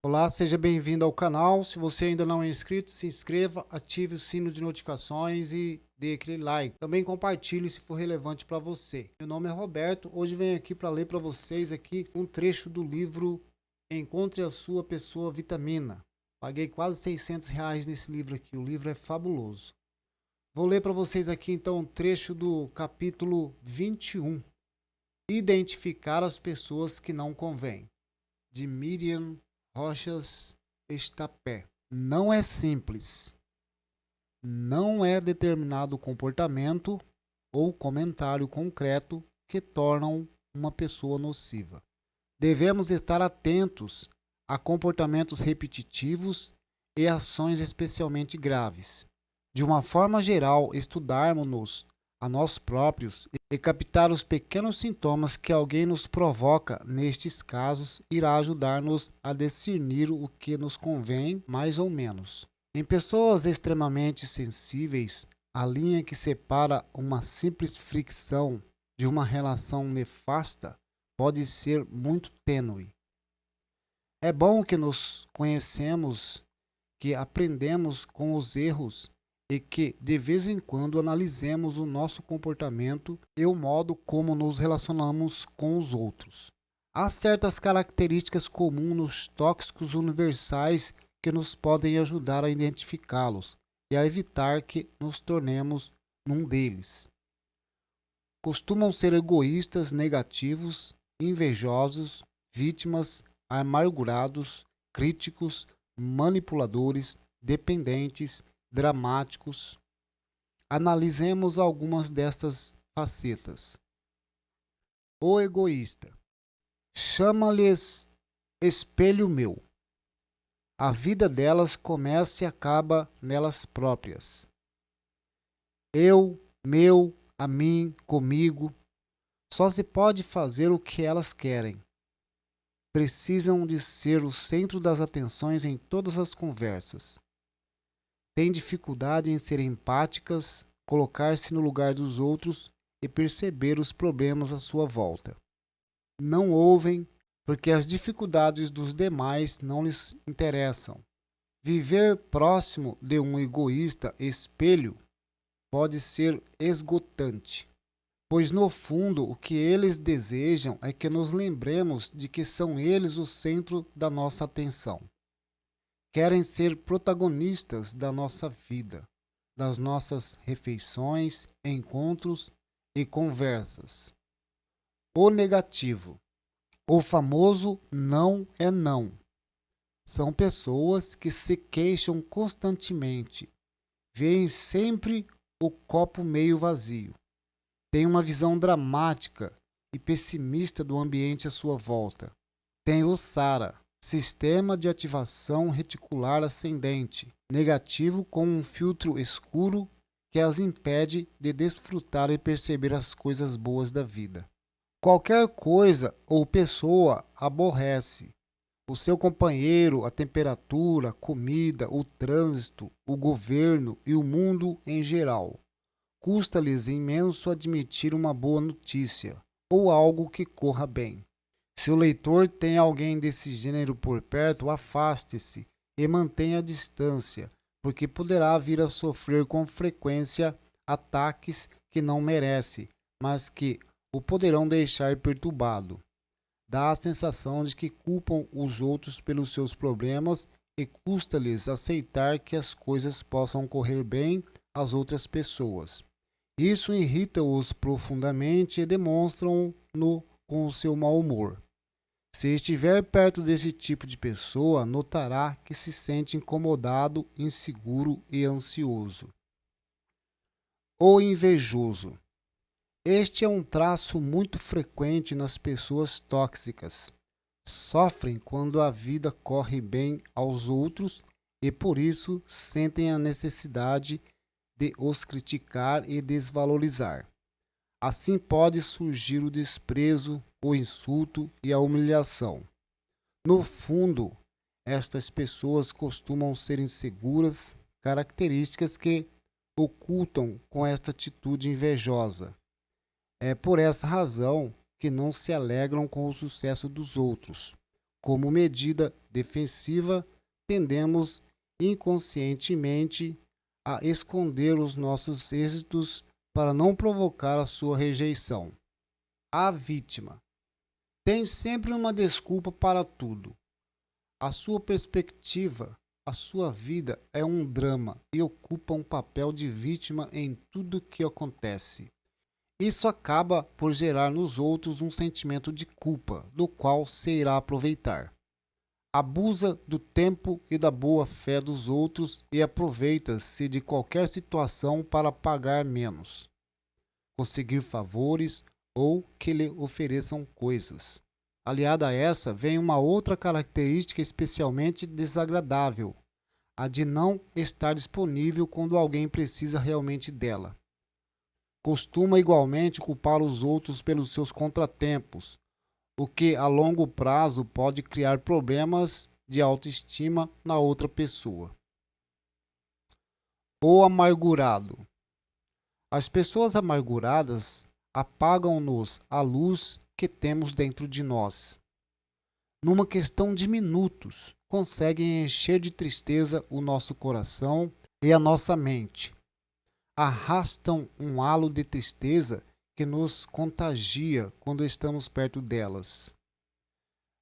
Olá, seja bem-vindo ao canal. Se você ainda não é inscrito, se inscreva, ative o sino de notificações e dê aquele like. Também compartilhe se for relevante para você. Meu nome é Roberto. Hoje venho aqui para ler para vocês aqui um trecho do livro Encontre a Sua Pessoa Vitamina. Paguei quase R$ 600 nesse livro aqui. O livro é fabuloso. Vou ler para vocês aqui então um trecho do capítulo 21. Identificar as pessoas que não convêm, de Miriam Rochas Estapé. Não é simples. Não é determinado comportamento ou comentário concreto que tornam uma pessoa nociva. Devemos estar atentos a comportamentos repetitivos e ações especialmente graves. De uma forma geral, estudarmos-nos a nós próprios e captar os pequenos sintomas que alguém nos provoca nestes casos irá ajudar-nos a discernir o que nos convém mais ou menos. Em pessoas extremamente sensíveis, a linha que separa uma simples fricção de uma relação nefasta pode ser muito tênue. É bom que nos conhecemos, que aprendemos com os erros e que, de vez em quando, analisemos o nosso comportamento e o modo como nos relacionamos com os outros. Há certas características comuns nos tóxicos universais que nos podem ajudar a identificá-los e a evitar que nos tornemos num deles. Costumam ser egoístas, negativos, invejosos, vítimas, amargurados, críticos, manipuladores, dependentes, dramáticos. Analisemos algumas destas facetas. O egoísta. Chama-lhes espelho meu. A vida delas começa e acaba nelas próprias. Eu, meu, a mim, comigo. Só se pode fazer o que elas querem. Precisam de ser o centro das atenções em todas as conversas. Têm dificuldade em ser empáticas, colocar-se no lugar dos outros e perceber os problemas à sua volta. Não ouvem porque as dificuldades dos demais não lhes interessam. Viver próximo de um egoísta espelho pode ser esgotante, pois no fundo o que eles desejam é que nos lembremos de que são eles o centro da nossa atenção. Querem ser protagonistas da nossa vida, das nossas refeições, encontros e conversas. O negativo. O famoso não é não. São pessoas que se queixam constantemente, veem sempre o copo meio vazio. Têm uma visão dramática e pessimista do ambiente à sua volta. Tem o SARA, Sistema de Ativação Reticular Ascendente, negativo com um filtro escuro que as impede de desfrutar e perceber as coisas boas da vida. Qualquer coisa ou pessoa aborrece. O seu companheiro, a temperatura, a comida, o trânsito, o governo e o mundo em geral. Custa-lhes imenso admitir uma boa notícia ou algo que corra bem. Se o leitor tem alguém desse gênero por perto, afaste-se e mantenha a distância, porque poderá vir a sofrer com frequência ataques que não merece, mas que o poderão deixar perturbado. Dá a sensação de que culpam os outros pelos seus problemas e custa-lhes aceitar que as coisas possam correr bem às outras pessoas. Isso irrita-os profundamente e demonstram-no com o seu mau humor. Se estiver perto desse tipo de pessoa, notará que se sente incomodado, inseguro e ansioso. O invejoso. Este é um traço muito frequente nas pessoas tóxicas. Sofrem quando a vida corre bem aos outros e por isso sentem a necessidade de os criticar e desvalorizar. Assim pode surgir o desprezo, o insulto e a humilhação. No fundo, estas pessoas costumam ser inseguras, características que ocultam com esta atitude invejosa. É por essa razão que não se alegram com o sucesso dos outros. Como medida defensiva, tendemos inconscientemente a esconder os nossos êxitos para não provocar a sua rejeição. A vítima tem sempre uma desculpa para tudo. A sua perspectiva, a sua vida é um drama e ocupa um papel de vítima em tudo que acontece. Isso acaba por gerar nos outros um sentimento de culpa, do qual se irá aproveitar. Abusa do tempo e da boa fé dos outros e aproveita-se de qualquer situação para pagar menos, conseguir favores ou que lhe ofereçam coisas. Aliada a essa, vem uma outra característica especialmente desagradável, a de não estar disponível quando alguém precisa realmente dela. Costuma igualmente culpar os outros pelos seus contratempos, o que a longo prazo pode criar problemas de autoestima na outra pessoa. O amargurado. As pessoas amarguradas apagam-nos a luz que temos dentro de nós. Numa questão de minutos, conseguem encher de tristeza o nosso coração e a nossa mente. Arrastam um halo de tristeza que nos contagia quando estamos perto delas.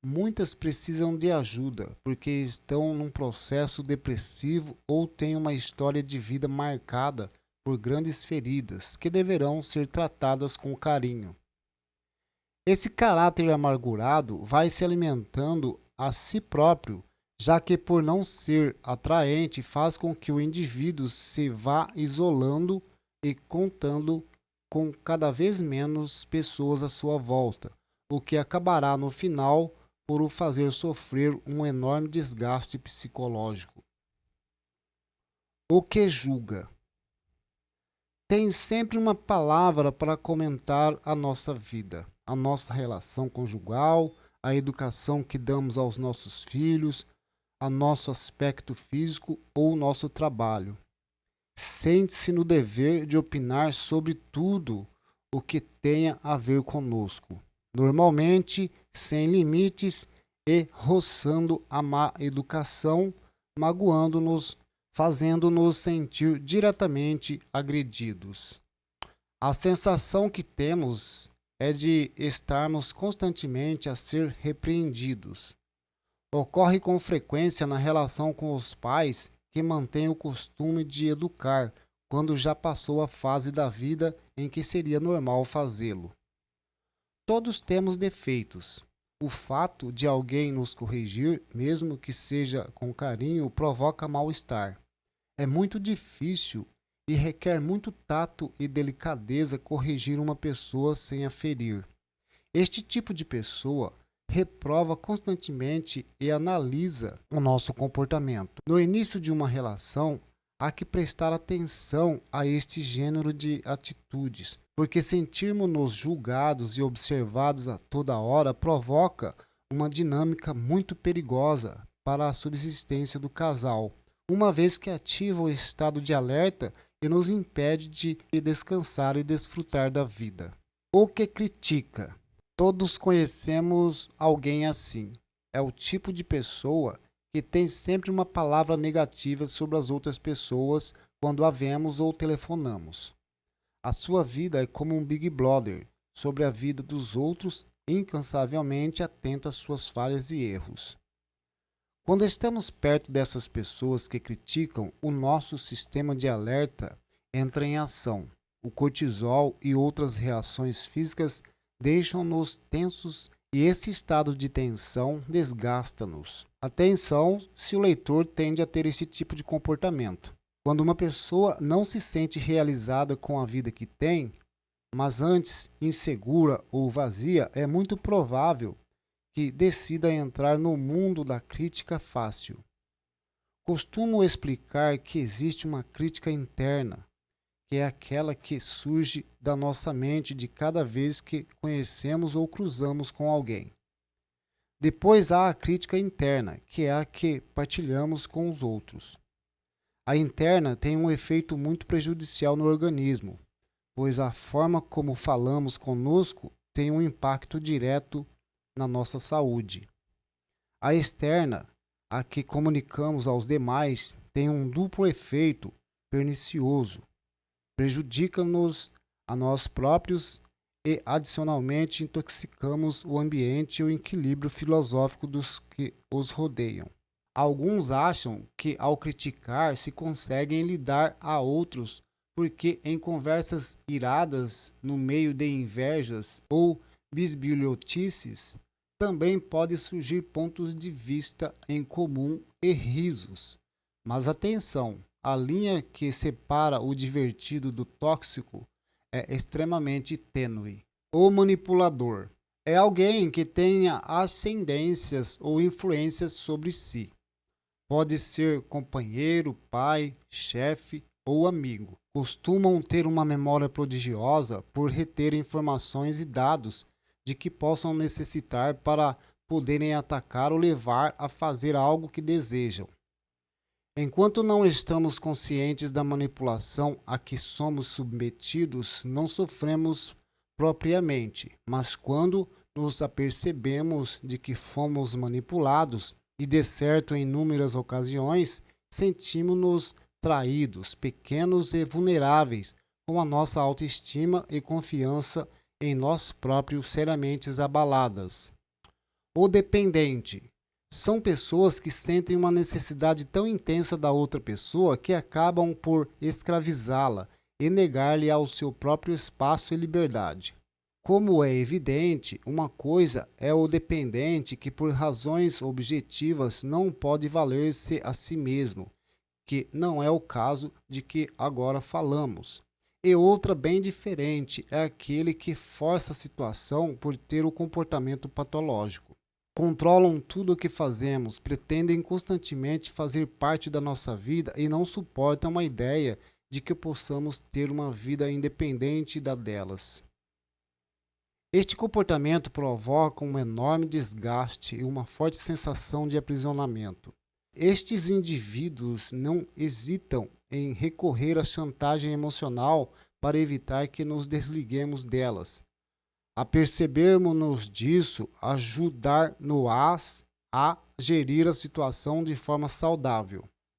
Muitas precisam de ajuda porque estão num processo depressivo ou têm uma história de vida marcada por grandes feridas que deverão ser tratadas com carinho. Esse caráter amargurado vai se alimentando a si próprio, já que por não ser atraente faz com que o indivíduo se vá isolando e contando com cada vez menos pessoas à sua volta, o que acabará no final por o fazer sofrer um enorme desgaste psicológico. O que julga. Tem sempre uma palavra para comentar a nossa vida, a nossa relação conjugal, a educação que damos aos nossos filhos, a nosso aspecto físico ou nosso trabalho. Sente-se no dever de opinar sobre tudo o que tenha a ver conosco, normalmente sem limites e roçando a má educação, magoando-nos, fazendo-nos sentir diretamente agredidos. A sensação que temos é de estarmos constantemente a ser repreendidos. Ocorre com frequência na relação com os pais que mantêm o costume de educar quando já passou a fase da vida em que seria normal fazê-lo. Todos temos defeitos. O fato de alguém nos corrigir, mesmo que seja com carinho, provoca mal-estar. É muito difícil e requer muito tato e delicadeza corrigir uma pessoa sem a ferir. Este tipo de pessoa reprova constantemente e analisa o nosso comportamento. No início de uma relação, há que prestar atenção a este gênero de atitudes, porque sentirmos-nos julgados e observados a toda hora provoca uma dinâmica muito perigosa para a subsistência do casal, uma vez que ativa o estado de alerta e nos impede de descansar e desfrutar da vida. O que critica. Todos conhecemos alguém assim. É o tipo de pessoa que tem sempre uma palavra negativa sobre as outras pessoas quando a vemos ou telefonamos. A sua vida é como um Big Brother sobre a vida dos outros, incansavelmente atento às suas falhas e erros. Quando estamos perto dessas pessoas que criticam, o nosso sistema de alerta entra em ação. O cortisol e outras reações físicas deixam-nos tensos e esse estado de tensão desgasta-nos. Atenção se o leitor tende a ter esse tipo de comportamento. Quando uma pessoa não se sente realizada com a vida que tem, mas antes insegura ou vazia, é muito provável que decida entrar no mundo da crítica fácil. Costumo explicar que existe uma crítica interna, que é aquela que surge da nossa mente de cada vez que conhecemos ou cruzamos com alguém. Depois há a crítica interna, que é a que partilhamos com os outros. A interna tem um efeito muito prejudicial no organismo, pois a forma como falamos conosco tem um impacto direto na nossa saúde. A externa, a que comunicamos aos demais, tem um duplo efeito pernicioso. Prejudica-nos a nós próprios e, adicionalmente, intoxicamos o ambiente e o equilíbrio filosófico dos que os rodeiam. Alguns acham que, ao criticar, se conseguem lidar a outros, porque em conversas iradas, no meio de invejas ou bisbilhotices, também pode surgir pontos de vista em comum e risos. Mas atenção, a linha que separa o divertido do tóxico é extremamente tênue. O manipulador é alguém que tenha ascendências ou influências sobre si. Pode ser companheiro, pai, chefe ou amigo. Costumam ter uma memória prodigiosa por reter informações e dados de que possam necessitar para poderem atacar ou levar a fazer algo que desejam. Enquanto não estamos conscientes da manipulação a que somos submetidos, não sofremos propriamente, mas quando nos apercebemos de que fomos manipulados, e de certo em inúmeras ocasiões, sentimos-nos traídos, pequenos e vulneráveis, com a nossa autoestima e confiança em nós próprios seriamente abaladas. O dependente são pessoas que sentem uma necessidade tão intensa da outra pessoa que acabam por escravizá-la e negar-lhe ao seu próprio espaço e liberdade. Como é evidente, uma coisa é o dependente que por razões objetivas não pode valer-se a si mesmo, que não é o caso de que agora falamos. E outra bem diferente é aquele que força a situação por ter o comportamento patológico. Controlam tudo o que fazemos, pretendem constantemente fazer parte da nossa vida e não suportam a ideia de que possamos ter uma vida independente da delas. Este comportamento provoca um enorme desgaste e uma forte sensação de aprisionamento. Estes indivíduos não hesitam em recorrer à chantagem emocional para evitar que nos desliguemos delas. A percebermos-nos disso, ajudar-nos a gerir a situação de forma saudável.